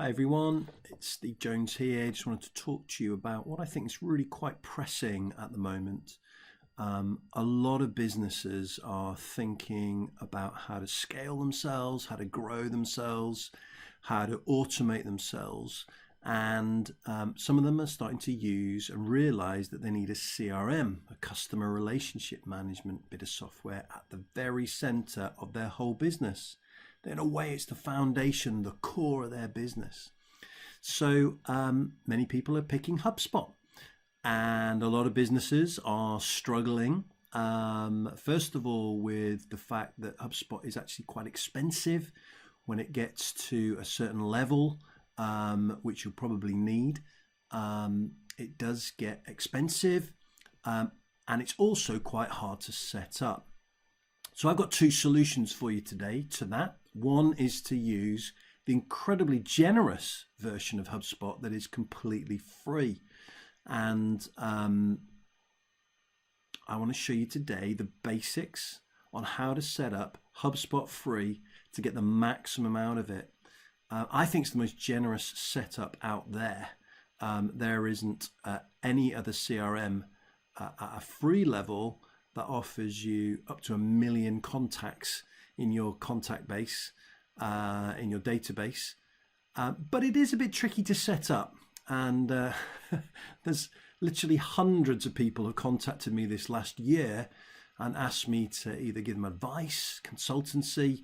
Hi everyone, it's Steve Jones here. Just wanted to talk to you about what I think is really quite pressing at the moment. A lot of businesses are thinking about how to scale themselves, how to grow themselves, how to automate themselves, and some of them are starting to use and realize that they need a CRM, a customer relationship management bit of software at the very center of their whole business. In a way, it's the foundation, the core of their business. So many people are picking HubSpot, and a lot of businesses are struggling. First of all, with the fact that HubSpot is actually quite expensive when it gets to a certain level, which you'll probably need. It does get expensive, and it's also quite hard to set up. So I've got two solutions for you today to that. One is to use the incredibly generous version of HubSpot that is completely free. And I want to show you today the basics on how to set up HubSpot free to get the maximum out of it. I think it's the most generous setup out there. There isn't any other CRM at a free level that offers you up to 1 million contacts in your contact base, in your database. But it is a bit tricky to set up. And there's literally hundreds of people who contacted me this last year and asked me to either give them advice, consultancy,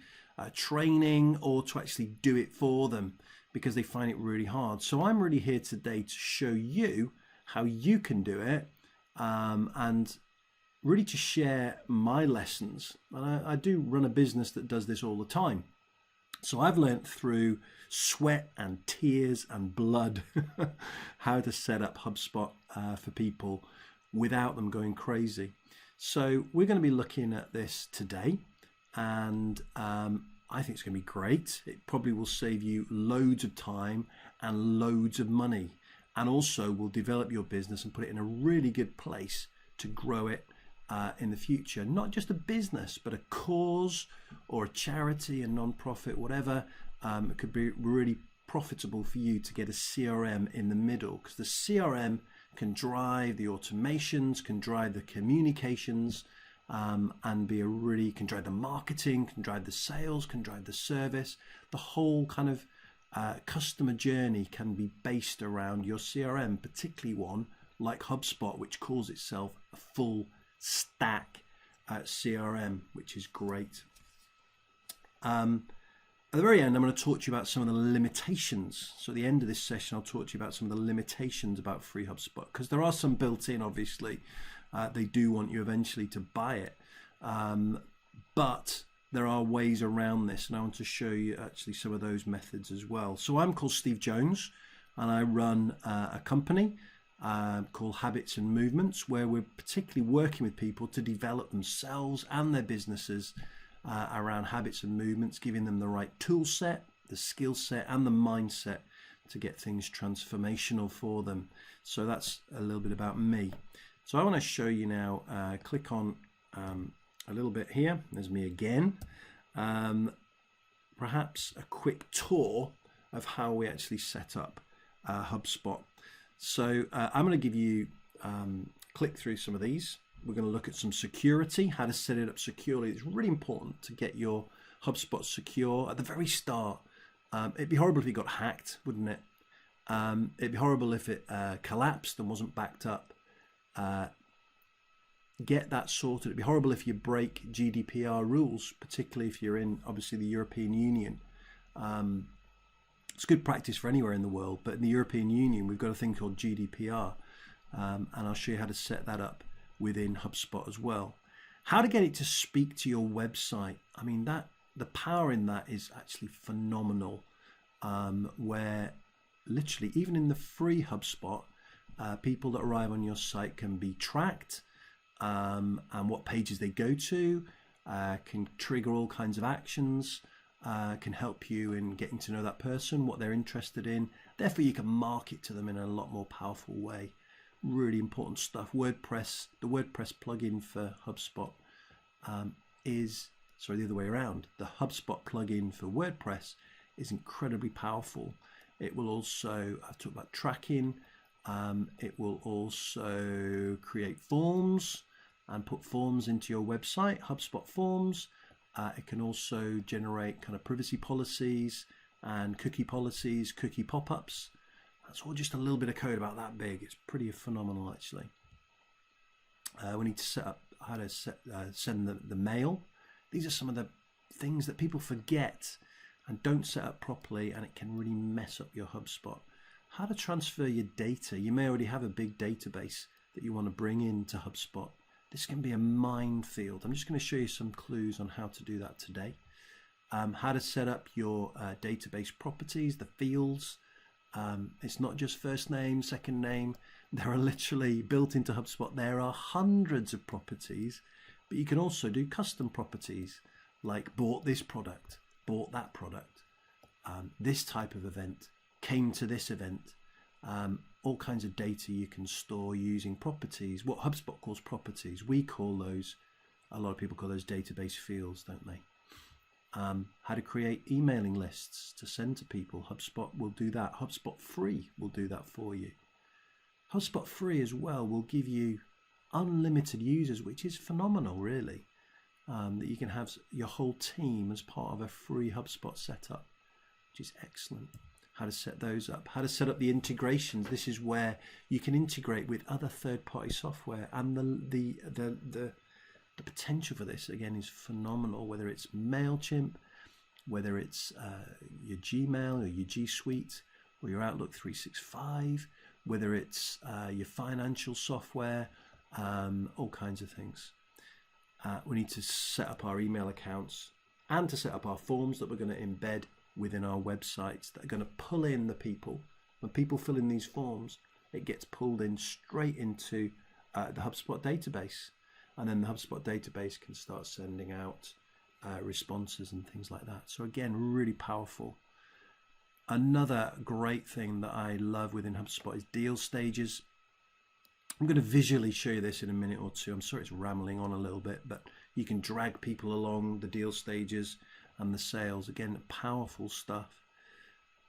training, or to actually do it for them because they find it really hard. So I'm really here today to show you how you can do it, and really to share my lessons. And I do run a business that does this all the time. So I've learned through sweat and tears and blood how to set up HubSpot for people without them going crazy. So we're going to be looking at this today, and I think it's going to be great. It probably will save you loads of time and loads of money, and also will develop your business and put it in a really good place to grow it in the future. Not just a business, but a cause or a charity, a non-profit, whatever. It could be really profitable for you to get a CRM in the middle, because the CRM can drive the automations, can drive the communications, and be can drive the marketing, can drive the sales, can drive the service. The whole kind of customer journey can be based around your CRM, particularly one like HubSpot, which calls itself a full stack CRM, which is great. At the very end, I'm going to talk to you about some of the limitations. So at the end of this session, I'll talk to you about some of the limitations about free HubSpot, because there are some built in, obviously. They do want you eventually to buy it. But there are ways around this, and I want to show you actually some of those methods as well. So I'm called Steve Jones, and I run a company called Habits and Movements, where we're particularly working with people to develop themselves and their businesses around habits and movements, giving them the right tool set, the skill set, and the mindset to get things transformational for them. So that's a little bit about me. So I want to show you now, click on a little bit here. There's me again. Perhaps a quick tour of how we actually set up HubSpot. So I'm going to give you, click through some of these. We're going to look at some security, how to set it up securely. It's really important to get your HubSpot secure at the very start. It'd be horrible if it got hacked, wouldn't it? It'd be horrible if it collapsed and wasn't backed up. Get that sorted. It'd be horrible if you break GDPR rules, particularly if you're in, obviously, the European Union. It's good practice for anywhere in the world, but in the European Union, we've got a thing called GDPR, and I'll show you how to set that up within HubSpot as well. How to get it to speak to your website. I mean, the power in that is actually phenomenal, where literally, even in the free HubSpot, people that arrive on your site can be tracked, and what pages they go to, can trigger all kinds of actions, can help you in getting to know that person, what they're interested in. Therefore, you can market to them in a lot more powerful way. Really important stuff. WordPress, the WordPress plugin for HubSpot the other way around. The HubSpot plugin for WordPress is incredibly powerful. It will also, I've talked about tracking. It will also create forms and put forms into your website, HubSpot forms. It can also generate kind of privacy policies and cookie policies, cookie pop-ups. That's all just a little bit of code about that big. It's pretty phenomenal, actually. We need to set up how to send the mail. These are some of the things that people forget and don't set up properly, and it can really mess up your HubSpot. How to transfer your data. You may already have a big database that you want to bring into HubSpot. This can be a minefield. I'm just going to show you some clues on how to do that today. How to set up your database properties, the fields. It's not just first name, second name. There are literally built into HubSpot. There are hundreds of properties, but you can also do custom properties like bought this product, bought that product, this type of event, came to this event. All kinds of data you can store using properties. What HubSpot calls properties, we call those, a lot of people call those database fields, don't they? How to create emailing lists to send to people. HubSpot will do that. HubSpot Free will do that for you. HubSpot Free as well will give you unlimited users, which is phenomenal, really. That you can have your whole team as part of a free HubSpot setup, which is excellent. How to set those up. How to set up the integrations. This is where you can integrate with other third-party software, and the potential for this again is phenomenal. Whether it's MailChimp, whether it's your Gmail or your G Suite or your Outlook 365, whether it's your financial software, all kinds of things. We need to set up our email accounts and to set up our forms that we're going to embed within our websites that are going to pull in the people. When people fill in these forms, it gets pulled in straight into the HubSpot database, and then the HubSpot database can start sending out responses and things like that. So again, really powerful. Another great thing that I love within HubSpot is deal stages. I'm going to visually show you this in a minute or two. I'm sorry it's rambling on a little bit, but you can drag people along the deal stages and the sales. Again, powerful stuff.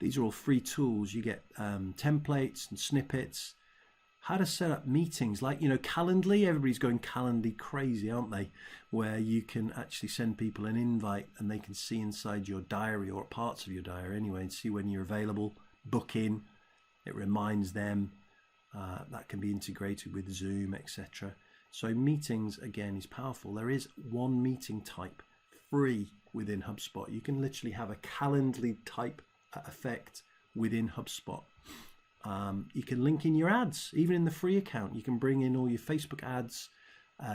These are all free tools. You get templates and snippets. How to set up meetings, like, you know, Calendly. Everybody's going Calendly crazy, aren't they? Where you can actually send people an invite and they can see inside your diary, or parts of your diary anyway, and see when you're available, book in. It reminds them. That can be integrated with Zoom, etc. So meetings, again, is powerful. There is one meeting type free within HubSpot. You can literally have a Calendly type effect within HubSpot. You can link in your ads, even in the free account. You can bring in all your Facebook ads,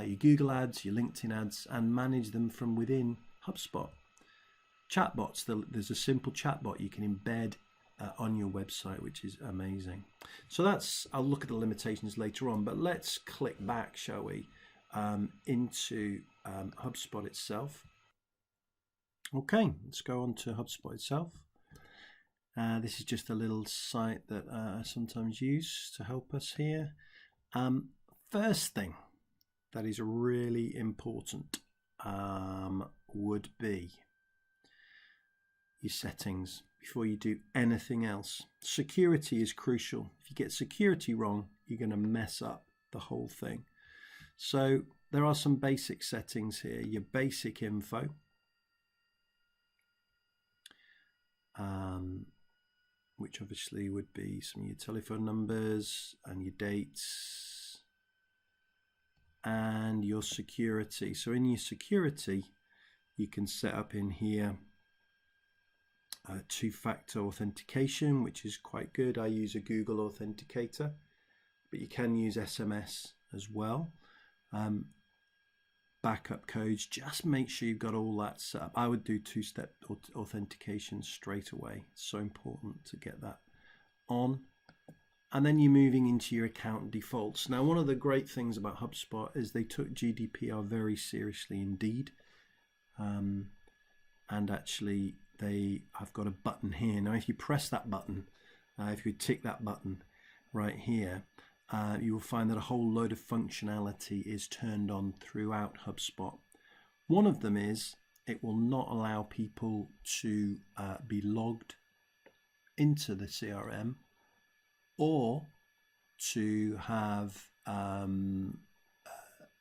your Google ads, your LinkedIn ads, and manage them from within HubSpot. Chatbots, there's a simple chatbot you can embed on your website, which is amazing. So that's, I'll look at the limitations later on, but let's click back, shall we, into HubSpot itself. Okay, let's go on to HubSpot itself. This is just a little site that I sometimes use to help us here. First thing that is really important would be your settings before you do anything else. Security is crucial. If you get security wrong, you're going to mess up the whole thing. So there are some basic settings here. Your basic info. Which obviously would be some of your telephone numbers and your dates and your security. So in your security, you can set up in here two-factor authentication, which is quite good. I use a Google authenticator, but you can use SMS as well. Backup codes, just make sure you've got all that set up. I would do two-step authentication straight away. It's so important to get that on. And then you're moving into your account defaults. Now, one of the great things about HubSpot is they took GDPR very seriously indeed. And actually, I've got a button here. Now, if you press that button, if you tick that button right here, you will find that a whole load of functionality is turned on throughout HubSpot. One of them is it will not allow people to be logged into the CRM, or to have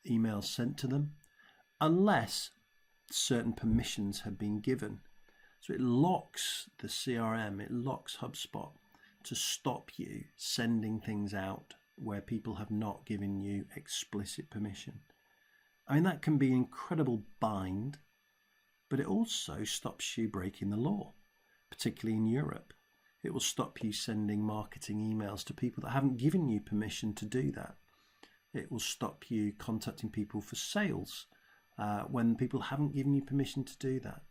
emails sent to them, unless certain permissions have been given. So it locks the CRM, it locks HubSpot to stop you sending things out where people have not given you explicit permission. I mean, that can be an incredible bind, but it also stops you breaking the law, particularly in Europe. It will stop you sending marketing emails to people that haven't given you permission to do that. It will stop you contacting people for sales when people haven't given you permission to do that.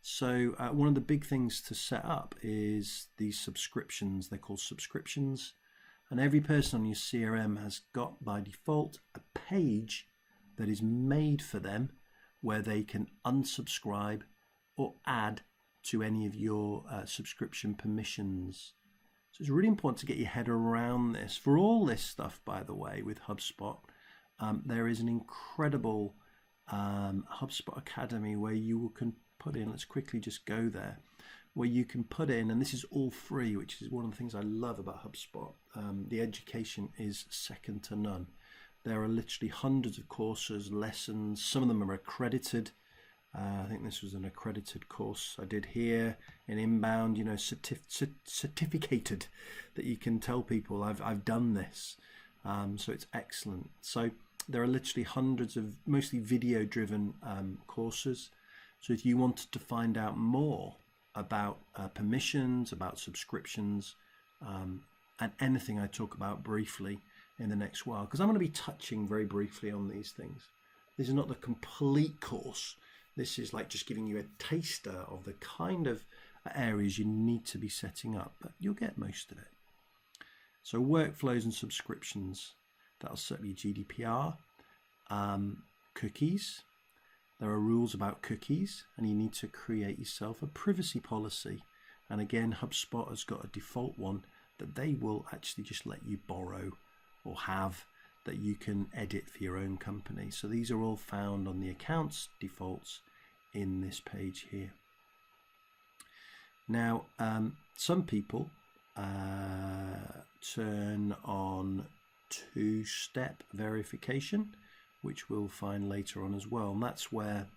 So one of the big things to set up is these subscriptions. They're called subscriptions. And every person on your CRM has got by default a page that is made for them where they can unsubscribe or add to any of your subscription permissions. So it's really important to get your head around this. For all this stuff, by the way, with HubSpot, there is an incredible HubSpot Academy where you can put in, let's quickly just go there, where you can put in, and this is all free, which is one of the things I love about HubSpot. The education is second to none. There are literally hundreds of courses, lessons. Some of them are accredited. I think this was an accredited course I did here in Inbound, you know, certificated, that you can tell people I've done this. So it's excellent. So there are literally hundreds of mostly video driven courses. So if you wanted to find out more about permissions, about subscriptions, and anything I talk about briefly in the next while, because I'm going to be touching very briefly on these things. This is not the complete course. This is like just giving you a taster of the kind of areas you need to be setting up, but you'll get most of it. So workflows and subscriptions, that'll certainly be GDPR. Cookies, there are rules about cookies, and you need to create yourself a privacy policy. And again, HubSpot has got a default one that they will actually just let you borrow or have, that you can edit for your own company. So these are all found on the accounts defaults in this page here. Now, some people turn on two-step verification, which we'll find later on as well. And that's where,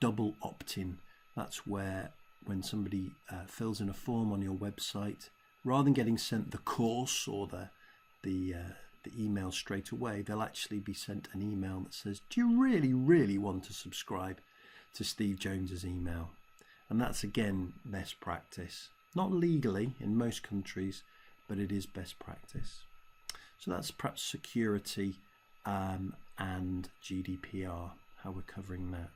double opt-in. That's where when somebody fills in a form on your website, rather than getting sent the course or the email straight away, they'll actually be sent an email that says, do you really want to subscribe to Steve Jones's email? And that's, again, best practice. Not legally in most countries, but it is best practice. So that's perhaps security and GDPR, how we're covering that.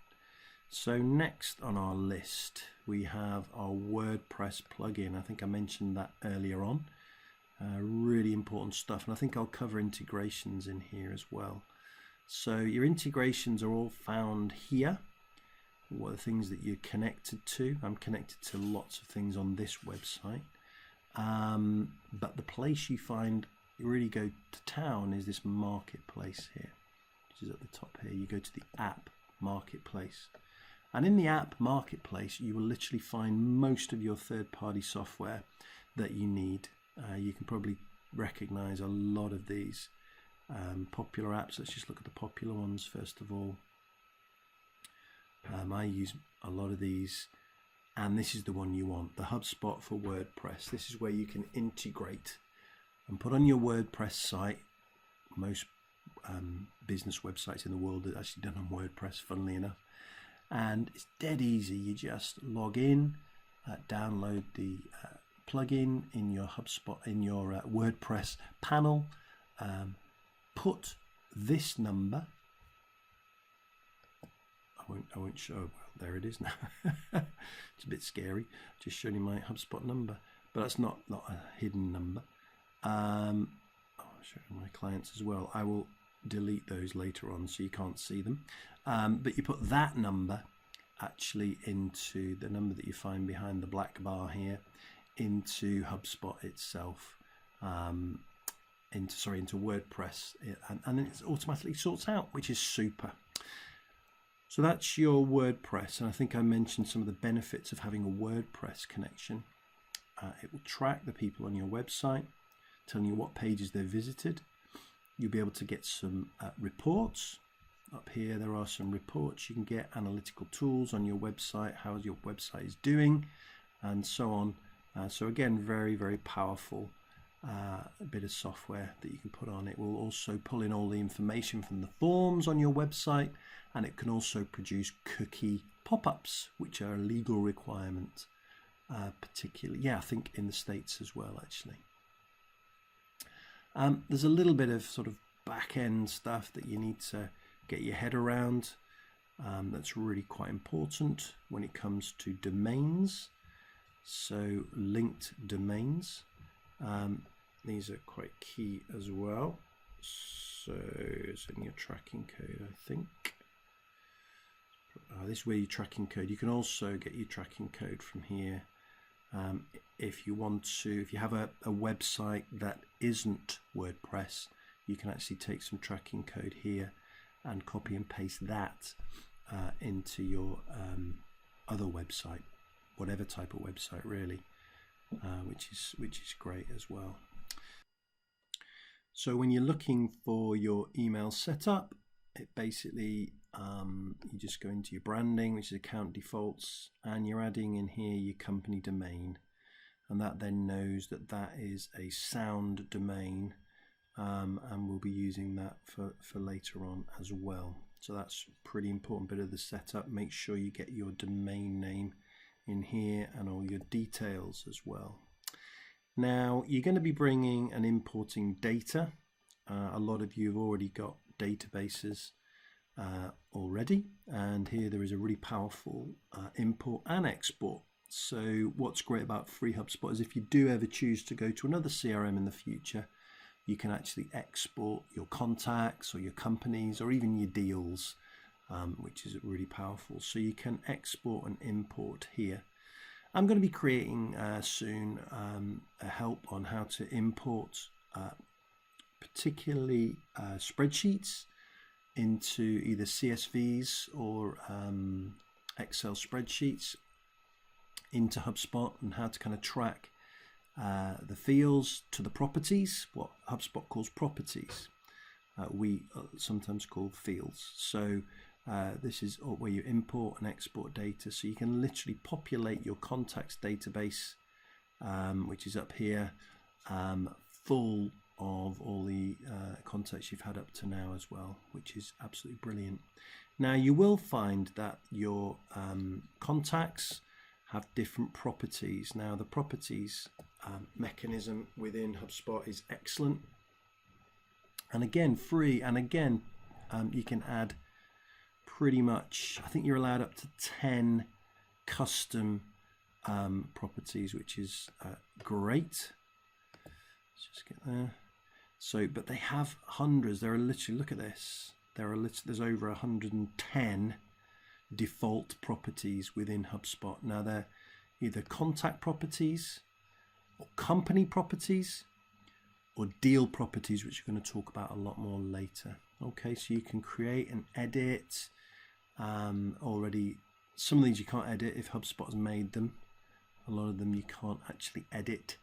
So next on our list, we have our WordPress plugin. I think I mentioned that earlier on. Really important stuff, and I think I'll cover integrations in here as well. So your integrations are all found here. What are the things that you're connected to? I'm connected to lots of things on this website, but the place you really go to town is this marketplace here, which is at the top here. You go to the app marketplace, and in the app marketplace you will literally find most of your third-party software that you need. You can probably recognize a lot of these popular apps. Let's just look at the popular ones first of all. I use a lot of these, and this is the one you want, the HubSpot for WordPress. This is where you can integrate and put on your WordPress site. Most business websites in the world are actually done on WordPress, funnily enough, and it's dead easy. You just log in, download the plugin in your HubSpot, in your WordPress panel, put this number. I won't show. Well, there it is now. It's a bit scary, just showing you my HubSpot number, but that's not a hidden number. I'll show you my clients as well. I will delete those later on so you can't see them. But you put that number actually into the number that you find behind the black bar here, into HubSpot itself, into WordPress, and then it automatically sorts out, which is super. So that's your WordPress, and I think I mentioned some of the benefits of having a WordPress connection. It will track the people on your website, telling you what pages they've visited. You'll be able to get some reports. Up here there are some reports you can get, analytical tools on your website, how your website is doing, and so on. So again, very, very powerful bit of software that you can put on. It will also pull in all the information from the forms on your website, and it can also produce cookie pop-ups, which are a legal requirement, particularly, I think in the States as well, actually. There's a little bit of sort of back-end stuff that you need to get your head around. That's really quite important when it comes to domains. So linked domains, these are quite key as well. So it's in your tracking code, I think. This is where your tracking code. You can also get your tracking code from here. If you want to, if you have a website that isn't WordPress, you can actually take some tracking code here and copy and paste that into your other website, whatever type of website really, which is great as well. So when you're looking for your email setup, it basically you just go into your branding, which is account defaults, and you're adding in here your company domain, and that then knows that that is a sound domain, and we'll be using that for later on as well. So that's a pretty important bit of the setup. Make sure you get your domain name in here and all your details as well. Now you're going to be bringing and importing data. A lot of you have already got databases already, and here there is a really powerful import and export. So what's great about free HubSpot is if you do ever choose to go to another CRM in the future, you can actually export your contacts or your companies or even your deals, which is really powerful. So you can export and import here. I'm going to be creating soon a help on how to import particularly spreadsheets into either CSVs or Excel spreadsheets into HubSpot, and how to kind of track the fields to the properties, what HubSpot calls properties. We sometimes call fields. So this is where you import and export data, so you can literally populate your contacts database, which is up here, full of all the contacts you've had up to now as well, which is absolutely brilliant. Now you will find that your contacts have different properties. Now the properties mechanism within HubSpot is excellent, and again free, and again you can add pretty much, I think you're allowed up to 10 custom properties, which is great. Let's just get there. So, but they have hundreds. There are literally, look at this, there's over 110 default properties within HubSpot. Now they're either contact properties or company properties or deal properties, which we're going to talk about a lot more later. Okay, so you can create and edit already. Some of these you can't edit if HubSpot has made them. A lot of them you can't actually edit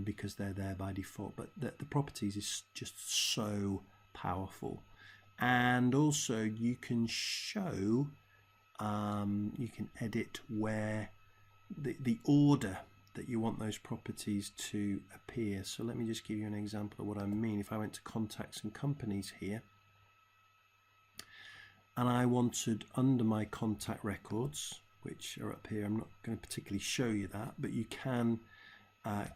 because they're there by default, but the properties is just so powerful. And also you can show, you can edit where the order that you want those properties to appear. So let me just give you an example of what I mean. If I went to contacts and companies here, and I wanted under my contact records, which are up here, I'm not going to particularly show you that, but you can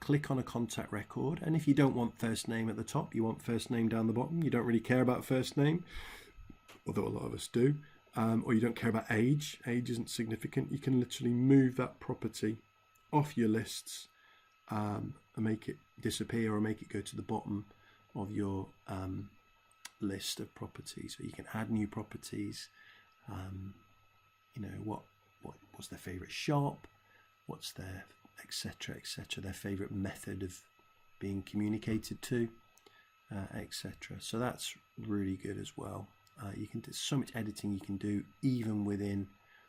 click on a contact record, and if you don't want first name at the top, you want first name down the bottom, you don't really care about first name, although a lot of us do, or you don't care about age isn't significant, you can literally move that property off your lists and make it disappear or make it go to the bottom of your list of properties. So you can add new properties, you know, what's their favorite shop, what's their etc, their favorite method of being communicated to, etc. So that's really good as well. You can do so much editing you can do even within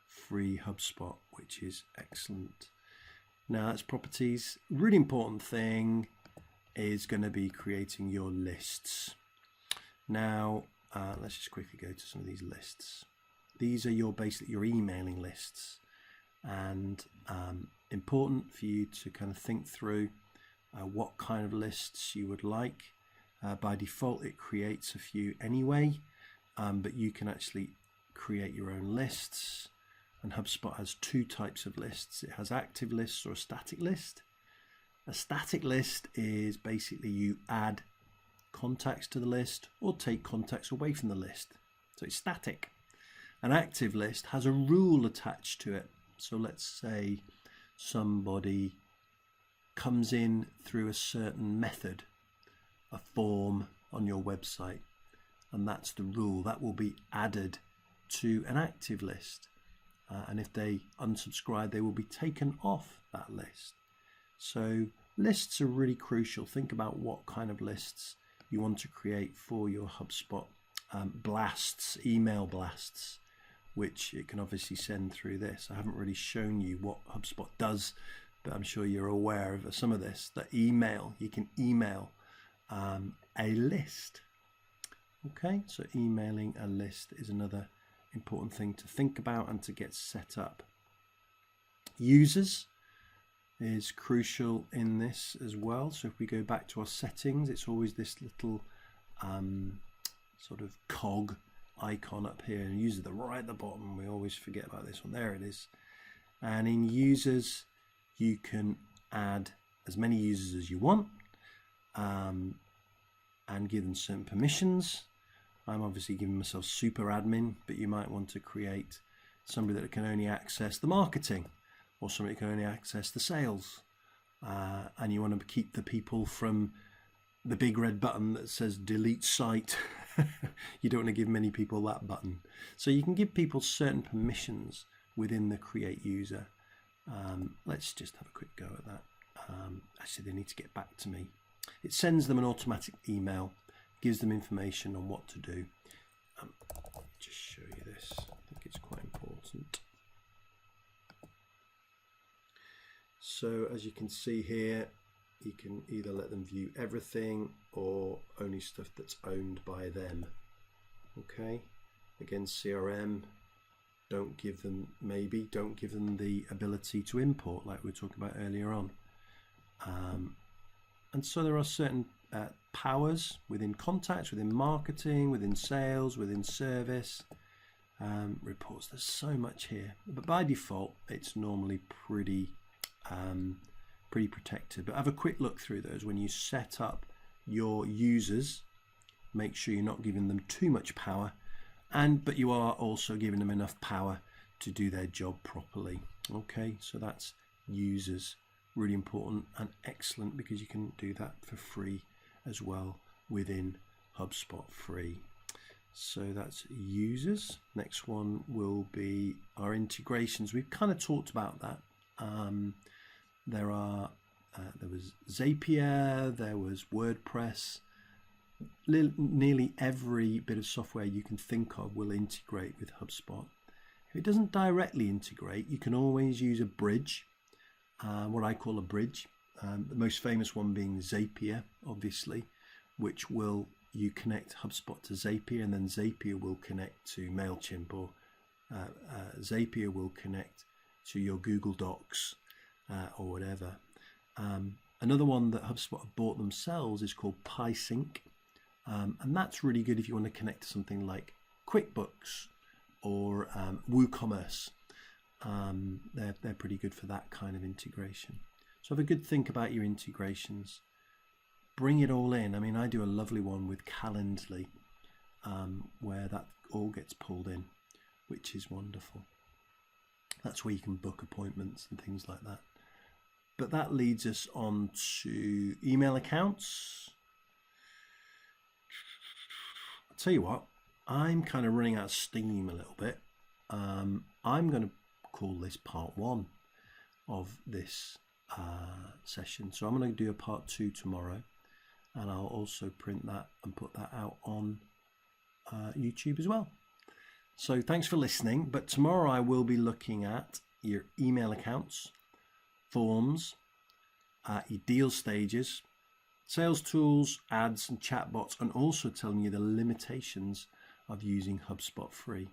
free HubSpot, which is excellent. Now that's properties. Really important thing is going to be creating your lists. Now let's just quickly go to some of these lists. These are your basically your emailing lists, and important for you to kind of think through what kind of lists you would like. By default it creates a few anyway, but you can actually create your own lists, and HubSpot has two types of lists. It has active lists or a static list. A static list is basically you add contacts to the list or take contacts away from the list, so it's static. An active list has a rule attached to it. So let's say somebody comes in through a certain method, a form on your website, and that's the rule that will be added to an active list, and if they unsubscribe they will be taken off that list. So lists are really crucial. Think about what kind of lists you want to create for your HubSpot blasts, email blasts, which it can obviously send through this. I haven't really shown you what HubSpot does, but I'm sure you're aware of some of this. That email, you can email a list. Okay, so emailing a list is another important thing to think about and to get set up. Users is crucial in this as well. So if we go back to our settings, it's always this little sort of cog icon up here, and users are right at the bottom. We always forget about this one. There it is. And in users you can add as many users as you want and give them certain permissions. I'm obviously giving myself super admin, but you might want to create somebody that can only access the marketing, or somebody that can only access the sales, and you want to keep the people from the big red button that says delete site. You don't want to give many people that button. So you can give people certain permissions within the create user. Let's just have a quick go at that. Actually, they need to get back to me. It sends them an automatic email, gives them information on what to do. Let me just show you this. I think it's quite important. So as you can see here, you can either let them view everything or only stuff that's owned by them. Okay, again, CRM, don't give them the ability to import like we were talking about earlier on. And so there are certain powers within contacts, within marketing, within sales, within service, reports. There's so much here, but by default it's normally pretty protected. But have a quick look through those. When you set up your users, make sure you're not giving them too much power, but you are also giving them enough power to do their job properly. Okay, so that's users, really important and excellent, because you can do that for free as well within HubSpot free. So that's users. Next one will be our integrations. We've kind of talked about that. There was Zapier, there was WordPress. Nearly every bit of software you can think of will integrate with HubSpot. If it doesn't directly integrate, you can always use a bridge, what I call a bridge. The most famous one being Zapier, obviously, which you connect HubSpot to Zapier, and then Zapier will connect to MailChimp, or Zapier will connect to your Google Docs or whatever. Another one that HubSpot have bought themselves is called PieSync, and that's really good if you want to connect to something like QuickBooks or WooCommerce. They're pretty good for that kind of integration. So have a good think about your integrations. Bring it all in. I mean, I do a lovely one with Calendly, where that all gets pulled in, which is wonderful. That's where you can book appointments and things like that. But that leads us on to email accounts. I'll tell you what, I'm kind of running out of steam a little bit. I'm going to call this part 1 of this session. So I'm going to do a part 2 tomorrow, and I'll also print that and put that out on YouTube as well. So thanks for listening, but tomorrow I will be looking at your email accounts, forms, your deal stages, sales tools, ads and chatbots, and also telling you the limitations of using HubSpot free.